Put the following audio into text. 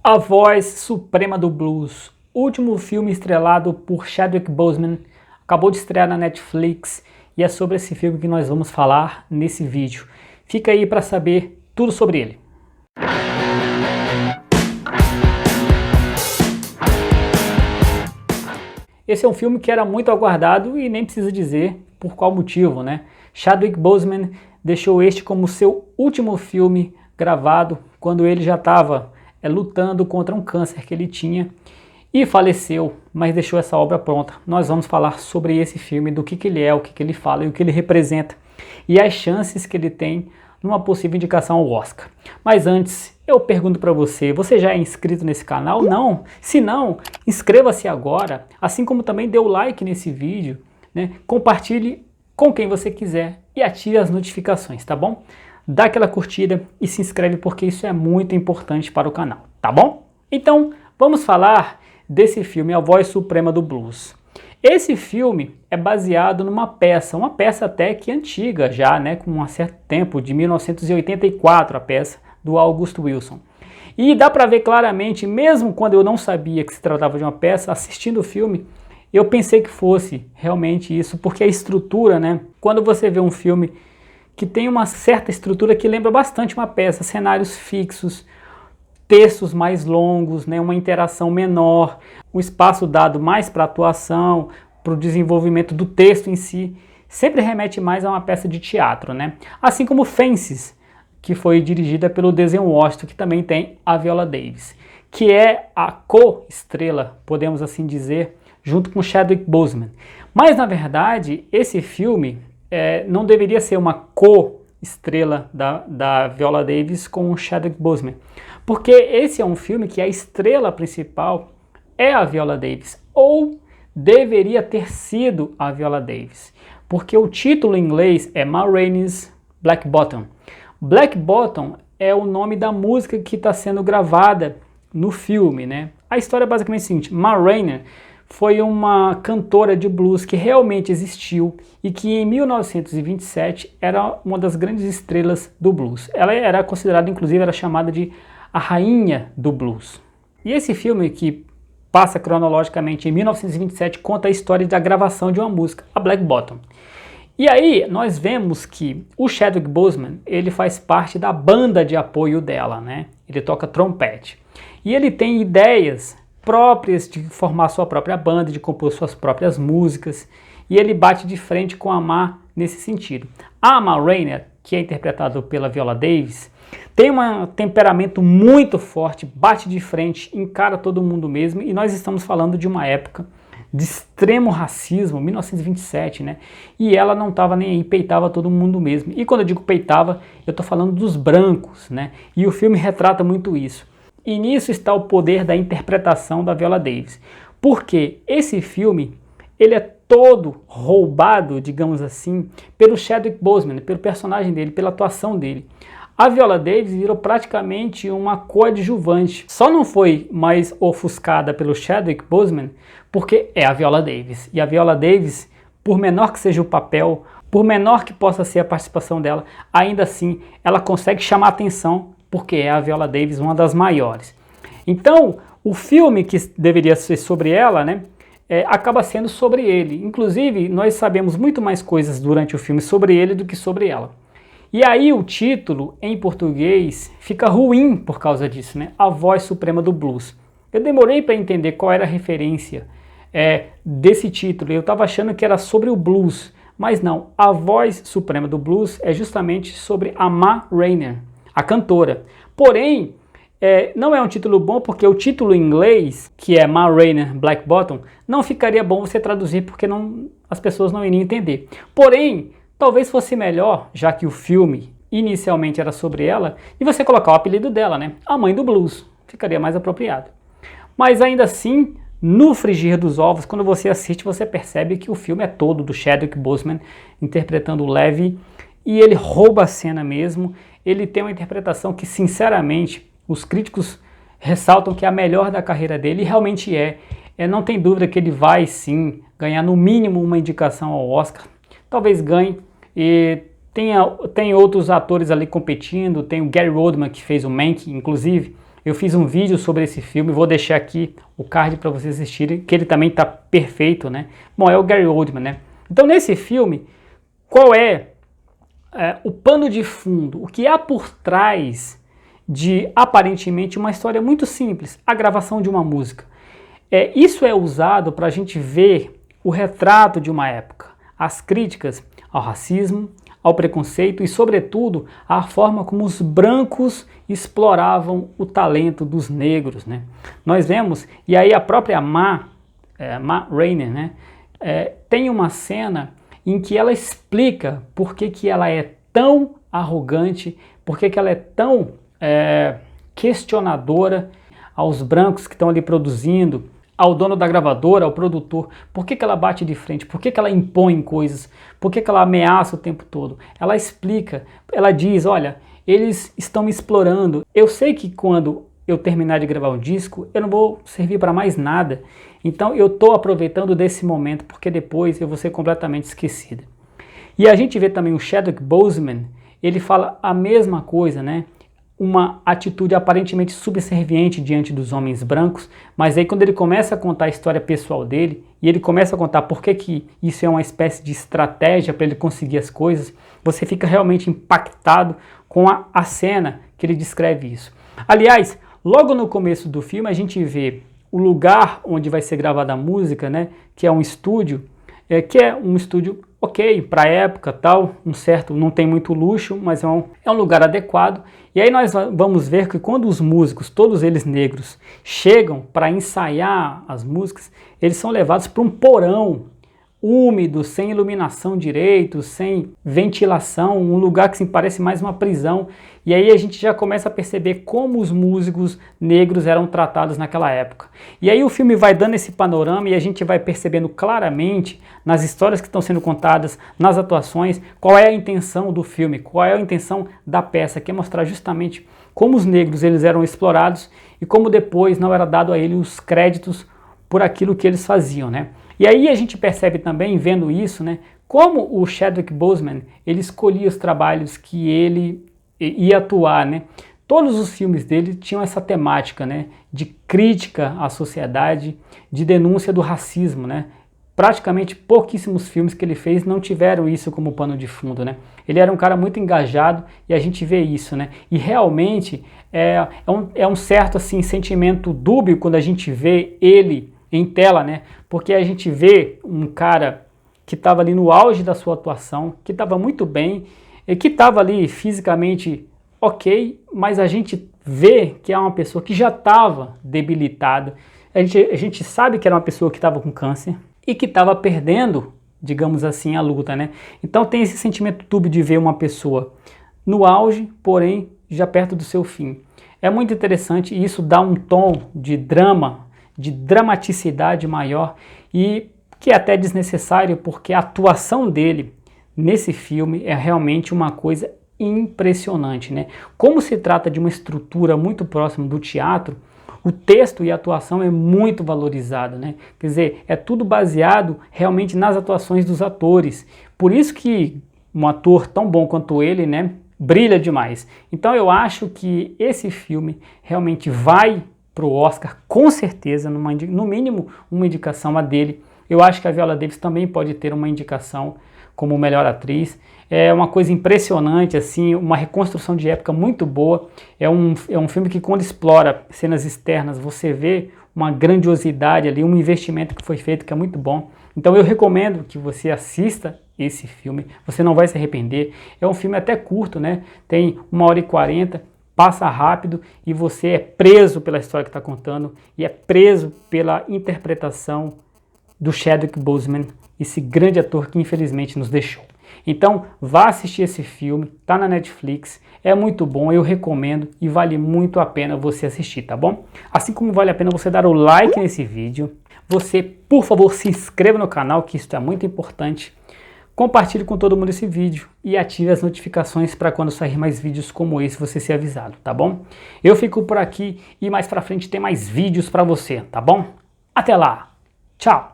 A Voz Suprema do Blues, último filme estrelado por Chadwick Boseman, acabou de estrear na Netflix e é sobre esse filme que nós vamos falar nesse vídeo. Fica aí para saber tudo sobre ele. Esse é um filme que era muito aguardado e nem precisa dizer por qual motivo, né? Chadwick Boseman deixou este como seu último filme gravado quando ele já estava lutando contra um câncer que ele tinha e faleceu, mas deixou essa obra pronta. Nós vamos falar sobre esse filme, do que ele é, o que ele fala e o que ele representa e as chances que ele tem numa possível indicação ao Oscar. Mas antes, eu pergunto para você, você já é inscrito nesse canal? Não? Se não, inscreva-se agora, assim como também dê o like nesse vídeo, né? Compartilhe com quem você quiser e ative as notificações, tá bom? Dá aquela curtida e se inscreve porque isso é muito importante para o canal, tá bom? Então, vamos falar desse filme, A Voz Suprema do Blues. Esse filme é baseado numa peça, até que antiga já, né, com um certo tempo, de 1984, a peça do August Wilson. E dá para ver claramente, mesmo quando eu não sabia que se tratava de uma peça, assistindo o filme, eu pensei que fosse realmente isso, porque a estrutura, né, quando você vê um filme que tem uma certa estrutura que lembra bastante uma peça, cenários fixos, textos mais longos, né, uma interação menor, o espaço dado mais para atuação, para o desenvolvimento do texto em si, sempre remete mais a uma peça de teatro, né? Assim como Fences, que foi dirigida pelo Denzel Washington, que também tem a Viola Davis, que é a co-estrela, podemos assim dizer, junto com Chadwick Boseman. Mas, na verdade, esse filme não deveria ser uma co-estrela da Viola Davis com o Chadwick Boseman, porque esse é um filme que a estrela principal é a Viola Davis, ou deveria ter sido a Viola Davis, porque o título em inglês é Ma Rainey's Black Bottom. Black Bottom é o nome da música que está sendo gravada no filme, né? A história é basicamente a seguinte: Ma Rainey foi uma cantora de blues que realmente existiu e que em 1927 era uma das grandes estrelas do blues. Ela era considerada, inclusive, era chamada de a rainha do blues. E esse filme, que passa cronologicamente em 1927, conta a história da gravação de uma música, a Black Bottom. E aí nós vemos que o Chadwick Boseman, ele faz parte da banda de apoio dela, né? Ele toca trompete. E ele tem ideias próprias de formar sua própria banda, de compor suas próprias músicas, e ele bate de frente com a Ma nesse sentido. A Ma Rainey, que é interpretada pela Viola Davis, tem um temperamento muito forte, bate de frente, encara todo mundo mesmo, e nós estamos falando de uma época de extremo racismo, 1927, né? E ela não estava nem aí, peitava todo mundo mesmo. E quando eu digo peitava, eu estou falando dos brancos, né? E o filme retrata muito isso. E nisso está o poder da interpretação da Viola Davis. Porque esse filme, ele é todo roubado, digamos assim, pelo Chadwick Boseman, pelo personagem dele, pela atuação dele. A Viola Davis virou praticamente uma coadjuvante. Só não foi mais ofuscada pelo Chadwick Boseman porque é a Viola Davis. E a Viola Davis, por menor que seja o papel, por menor que possa ser a participação dela, ainda assim ela consegue chamar atenção porque é a Viola Davis uma das maiores. Então, o filme que deveria ser sobre ela, né, acaba sendo sobre ele. Inclusive, nós sabemos muito mais coisas durante o filme sobre ele do que sobre ela. E aí o título, em português, fica ruim por causa disso, né? A Voz Suprema do Blues. Eu demorei para entender qual era a referência desse título. Eu estava achando que era sobre o blues, mas não. A Voz Suprema do Blues é justamente sobre a Ma Rainey, a cantora. Porém, não é um título bom porque o título em inglês, que é Ma Rainey Black Bottom, não ficaria bom você traduzir porque as pessoas não iriam entender. Porém, talvez fosse melhor, já que o filme inicialmente era sobre ela, e você colocar o apelido dela, né? A Mãe do Blues. Ficaria mais apropriado. Mas ainda assim, no frigir dos ovos, quando você assiste, você percebe que o filme é todo do Chadwick Boseman interpretando o Levi, e ele rouba a cena mesmo. Ele tem uma interpretação que, sinceramente, os críticos ressaltam que é a melhor da carreira dele, e realmente não tem dúvida que ele vai sim ganhar no mínimo uma indicação ao Oscar. Talvez ganhe, e tem outros atores ali competindo, tem o Gary Oldman que fez o Mank, inclusive, Eu fiz um vídeo sobre esse filme, vou deixar aqui o card para vocês assistirem, que ele também está perfeito, né? Bom, é o Gary Oldman, né? Então nesse filme, qual é o pano de fundo? O que há por trás de aparentemente uma história muito simples, a gravação de uma música? Isso é usado para a gente ver o retrato de uma época, as críticas ao racismo, ao preconceito e, sobretudo, a forma como os brancos exploravam o talento dos negros, né? Nós vemos, e aí a própria Ma Rainey, né, tem uma cena em que ela explica por que ela é tão arrogante, por que ela é tão questionadora aos brancos que estão ali produzindo, ao dono da gravadora, ao produtor. Por que ela bate de frente? Por que ela impõe coisas? Por que ela ameaça o tempo todo? Ela explica, ela diz, olha, eles estão me explorando. Eu sei que quando eu terminar de gravar o disco, eu não vou servir para mais nada. Então eu estou aproveitando desse momento, porque depois eu vou ser completamente esquecida. E a gente vê também o Chadwick Boseman, ele fala a mesma coisa, né? Uma atitude aparentemente subserviente diante dos homens brancos, mas aí quando ele começa a contar a história pessoal dele, e ele começa a contar por que isso é uma espécie de estratégia para ele conseguir as coisas, você fica realmente impactado com a cena que ele descreve isso. Aliás, logo no começo do filme a gente vê o lugar onde vai ser gravada a música, né, que é um estúdio, ok, para a época, tal, não tem muito luxo, mas é um lugar adequado. E aí nós vamos ver que quando os músicos, todos eles negros, chegam para ensaiar as músicas, eles são levados para um porão úmido, sem iluminação direito, sem ventilação, um lugar que se parece mais uma prisão. E aí a gente já começa a perceber como os músicos negros eram tratados naquela época. E aí o filme vai dando esse panorama e a gente vai percebendo claramente nas histórias que estão sendo contadas, nas atuações, qual é a intenção do filme, qual é a intenção da peça, que é mostrar justamente como os negros eles eram explorados e como depois não era dado a eles os créditos por aquilo que eles faziam, né? E aí a gente percebe também, vendo isso, né, como o Chadwick Boseman, ele escolhia os trabalhos que ele ia atuar, né? Todos os filmes dele tinham essa temática, né, de crítica à sociedade, de denúncia do racismo, né? Praticamente pouquíssimos filmes que ele fez não tiveram isso como pano de fundo, né? Ele era um cara muito engajado e a gente vê isso, né? E realmente é um certo assim, sentimento dúbio quando a gente vê ele em tela, né? Porque a gente vê um cara que estava ali no auge da sua atuação, que estava muito bem, e que estava ali fisicamente ok, mas a gente vê que é uma pessoa que já estava debilitada. A gente sabe que era uma pessoa que estava com câncer e que estava perdendo, digamos assim, a luta, né? Então tem esse sentimento dúbio de ver uma pessoa no auge, porém já perto do seu fim. É muito interessante e isso dá um tom de drama, de dramaticidade maior e que é até desnecessário porque a atuação dele nesse filme é realmente uma coisa impressionante, né? Como se trata de uma estrutura muito próxima do teatro, o texto e a atuação é muito valorizado, né? Quer dizer, é tudo baseado realmente nas atuações dos atores. Por isso que um ator tão bom quanto ele, né, brilha demais. Então eu acho que esse filme realmente vai para o Oscar, com certeza, no mínimo uma indicação a dele. Eu acho que a Viola Davis também pode ter uma indicação como melhor atriz. É uma coisa impressionante, assim, uma reconstrução de época muito boa. É um filme que quando explora cenas externas, você vê uma grandiosidade ali, um investimento que foi feito que é muito bom. Então eu recomendo que você assista esse filme, você não vai se arrepender. É um filme até curto, né? Tem 1h40, passa rápido e você é preso pela história que está contando e é preso pela interpretação do Chadwick Boseman, esse grande ator que infelizmente nos deixou. Então vá assistir esse filme, tá na Netflix, é muito bom, eu recomendo e vale muito a pena você assistir, tá bom? Assim como vale a pena você dar o like nesse vídeo, você por favor se inscreva no canal, que isso é muito importante. Compartilhe com todo mundo esse vídeo e ative as notificações para quando sair mais vídeos como esse você ser avisado, tá bom? Eu fico por aqui e mais pra frente tem mais vídeos para você, tá bom? Até lá, tchau!